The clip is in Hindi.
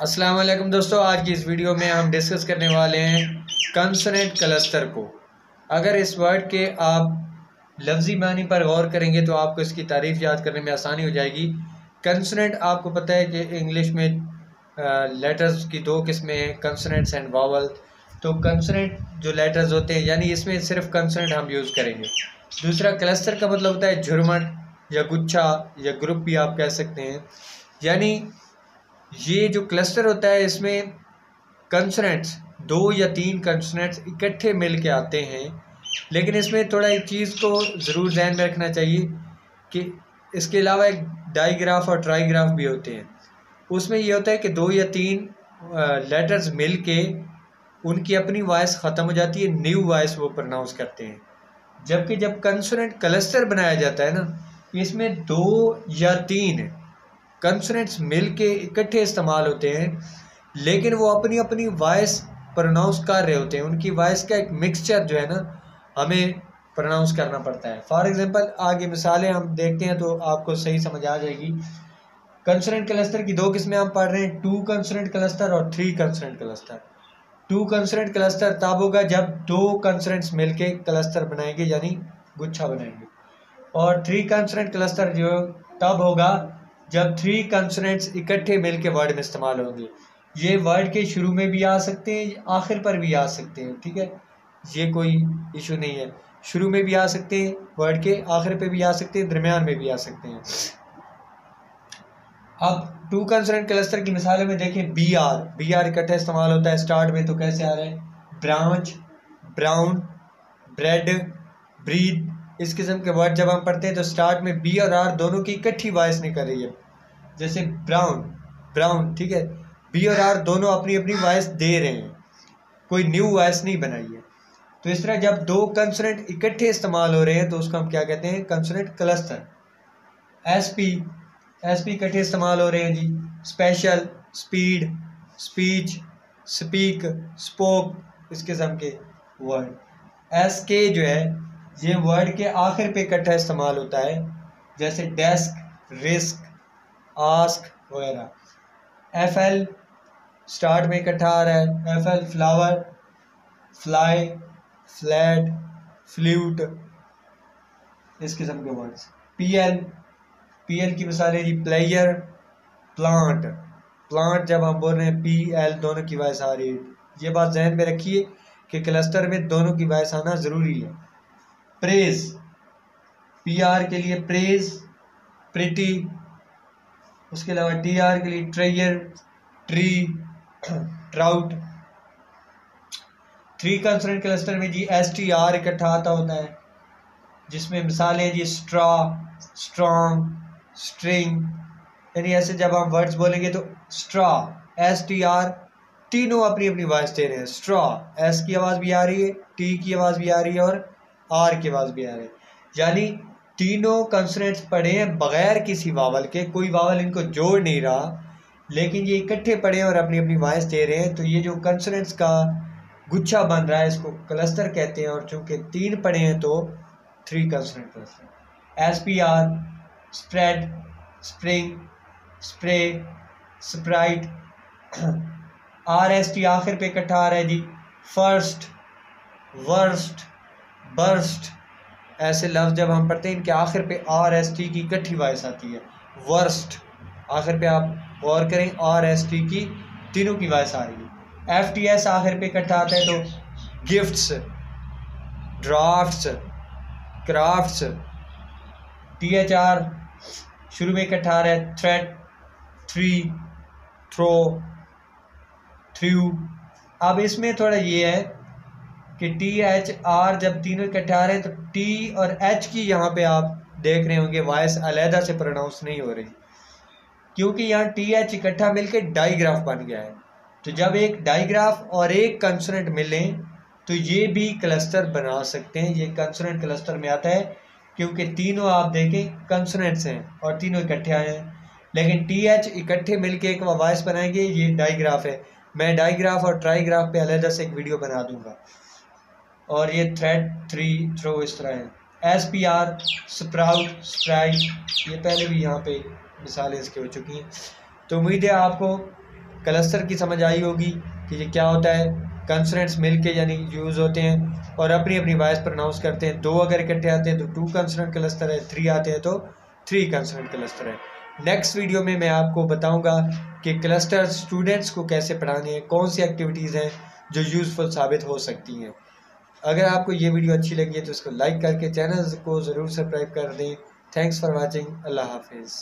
अस्सलाम वालेकुम दोस्तों, आज की इस वीडियो में हम डिस्कस करने वाले हैं कंसोनेंट क्लस्टर को। अगर इस वर्ड के आप लफ्ज़ी मानी पर गौर करेंगे तो आपको इसकी तारीफ़ याद करने में आसानी हो जाएगी। कंसोनेंट आपको पता है कि इंग्लिश में लेटर्स की दो किस्में हैं, कंसोनेंट्स एंड वावल। तो कंसोनेंट जो लेटर्स होते हैं यानी इसमें सिर्फ कंसोनेंट हम यूज़ करेंगे। दूसरा क्लस्टर का मतलब होता है झुरमट या गुच्छा या ग्रुप भी आप कह सकते हैं। यानी ये जो क्लस्टर होता है इसमें कंसोनेंट्स, दो या तीन कंसोनेंट्स इकट्ठे मिल के आते हैं। लेकिन इसमें थोड़ा एक चीज़ को ज़रूर ध्यान में रखना चाहिए कि इसके अलावा एक डाईग्राफ और ट्राईग्राफ भी होते हैं। उसमें ये होता है कि दो या तीन लेटर्स मिल के उनकी अपनी वॉइस ख़त्म हो जाती है, न्यू वॉइस वो प्रोनाउंस करते हैं। जबकि जब कंसोनेंट क्लस्टर बनाया जाता है ना, इसमें दो या तीन कंसोनेंट्स मिल के इकट्ठे इस्तेमाल होते हैं, लेकिन वो अपनी अपनी वॉइस प्रोनाउंस कर रहे होते हैं। उनकी वॉइस का एक मिक्सचर जो है ना हमें प्रोनाउंस करना पड़ता है। फॉर एग्जांपल आगे मिसालें हम देखते हैं तो आपको सही समझ आ जाएगी। कंसोनेंट क्लस्टर की दो किस्में हम पढ़ रहे हैं, टू कंसोनेंट क्लस्टर और three consonant cluster. Two consonant cluster तब होगा जब दो कंसोनेंट्स मिलके क्लस्टर बनाएंगे यानी गुच्छा बनाएंगे, और थ्री कंसोनेंट क्लस्टर जो तब होगा जब थ्री कंसोनेंट्स इकट्ठे मिलके वर्ड में इस्तेमाल होंगे। ये वर्ड के शुरू में भी आ सकते हैं, आखिर पर भी आ सकते हैं, ठीक है, ये कोई इशू नहीं है। शुरू में भी आ सकते हैं वर्ड के, आखिर पे भी आ सकते हैं, दरमियान में भी आ सकते हैं। अब टू कंसोनेंट क्लस्टर की मिसालों में देखें, बी आर इकट्ठा इस्तेमाल होता है स्टार्ट में। तो कैसे आ रहा है, ब्रांच, ब्राउन, ब्रेड, ब्रीथ। इस किस्म के वर्ड जब हम पढ़ते हैं तो स्टार्ट में बी और आर दोनों की इकट्ठी वॉइस निकल रही है। जैसे ब्राउन, ठीक है, बी और आर दोनों अपनी अपनी वॉइस दे रहे हैं, कोई न्यू वॉइस नहीं बनाई है। तो इस तरह जब दो कंसोनेंट इकट्ठे इस्तेमाल हो रहे हैं तो उसको हम क्या कहते हैं, कंसोनेंट क्लस्टर। एसपी इकट्ठे इस्तेमाल हो रहे हैं जी, special, speed, speech, speak, spoke, इस किस्म के वर्ड। एसके जो है ये वर्ड के आखिर पे इकट्ठा इस्तेमाल होता है, जैसे डेस्क, रिस्क, आस्क वगैरह। एफएल स्टार्ट में इकट्ठा आ रहा है, FL flower, fly, flat, flute, इस किस्म के वर्ड्स। पीएल की मिसालें जी, प्लेयर, प्लांट जब हम बोल रहे हैं पीएल दोनों की वॉइस आ रही है। ये बात जहन में रखिए कि क्लस्टर में दोनों की वॉइस आना ज़रूरी है। प्रेज, पीआर के लिए प्रेज, प्रिटी, उसके अलावा टीआर के लिए ट्रेयर, tree, trout. Three consonant cluster में जी एसटीआर इकट्ठा आता होता है, जिसमें मिसालें जी स्ट्रॉ, स्ट्रॉन्ग, स्ट्रिंग। यानी ऐसे जब हम वर्ड्स बोलेंगे तो स्ट्रॉ, एसटीआर, तीनों अपनी अपनी वॉइस दे रहे हैं। स्ट्रॉ, एस की आवाज़ भी आ रही है, टी की आवाज़ भी आ रही है और आर की आवाज़ भी आ रही है। यानी तीनों कंसोनेंट्स पढ़े हैं बगैर किसी वावल के, कोई वावल इनको जोड़ नहीं रहा, लेकिन ये इकट्ठे पढ़े हैं और अपनी अपनी वॉइस दे रहे हैं। तो ये जो कंसोनेंट्स का गुच्छा बन रहा है इसको क्लस्टर कहते हैं, और चूंकि तीन पढ़े हैं तो three consonant cluster. SPR, spread, spring, spray, Sprite. RST आखिर पे इकट्ठा आ रहा है जी, फर्स्ट, वर्स्ट, बर्स्ट। ऐसे लफ्ज़ जब हम पढ़ते हैं इनके आखिर पे आर एस टी की इकट्ठी वॉइस आती है। वर्स्ट आखिर पे आप गौर करें, आर एस टी की तीनों की वॉइस आ रही है। एफ टी एस आखिर पे इकट्ठा आता है तो gifts, drafts, crafts. T H R शुरू में इकट्ठा आ रहा है, थ्रेट, थ्री, थ्रो, थ्रू। अब इसमें थोड़ा ये है कि टी एच आर जब तीनों इकट्ठे आ रहे हैं तो टी और एच की यहाँ पे आप देख रहे होंगे वॉइस अलहदा से प्रोनाउंस नहीं हो रही, क्योंकि यहाँ टी एच इकट्ठा मिलके डाईग्राफ बन गया है। तो जब एक डाईग्राफ और एक कंसोनेंट मिलें तो ये भी क्लस्टर बना सकते हैं। ये कंसोनेंट क्लस्टर में आता है क्योंकि तीनों आप देखें कंसोनेंट्स हैं और तीनों इकट्ठे आए हैं, लेकिन टी एच इकट्ठे मिलके एक वॉइस बनाएंगे, ये डाईग्राफ है। मैं डाईग्राफ और ट्राईग्राफ पे अलहदा से एक वीडियो बना दूंगा। और ये थ्रेड, थ्री, थ्रो इस तरह है। S P R, sprout, Sprite, ये पहले भी यहाँ पे मिसालें इसकी हो चुकी हैं। तो उम्मीद है आपको क्लस्टर की समझ आई होगी कि ये क्या होता है। कंसोनेंट्स मिलके यानी यूज़ होते हैं और अपनी अपनी वॉइस प्रोनाउंस करते हैं। 2 अगर इकट्ठे आते हैं तो 2 कंसोनेंट क्लस्टर है, 3 आते हैं तो 3 कंसोनेंट क्लस्टर है। नेक्स्ट वीडियो में मैं आपको बताऊंगा कि क्लस्टर स्टूडेंट्स को कैसे पढ़ाने हैं, कौन सी एक्टिविटीज़ हैं जो यूज़फुल साबित हो सकती हैं। अगर आपको ये वीडियो अच्छी लगी है तो इसको लाइक करके चैनल को ज़रूर सब्सक्राइब कर दें। Thanks for watching. अल्लाह हाफिज़।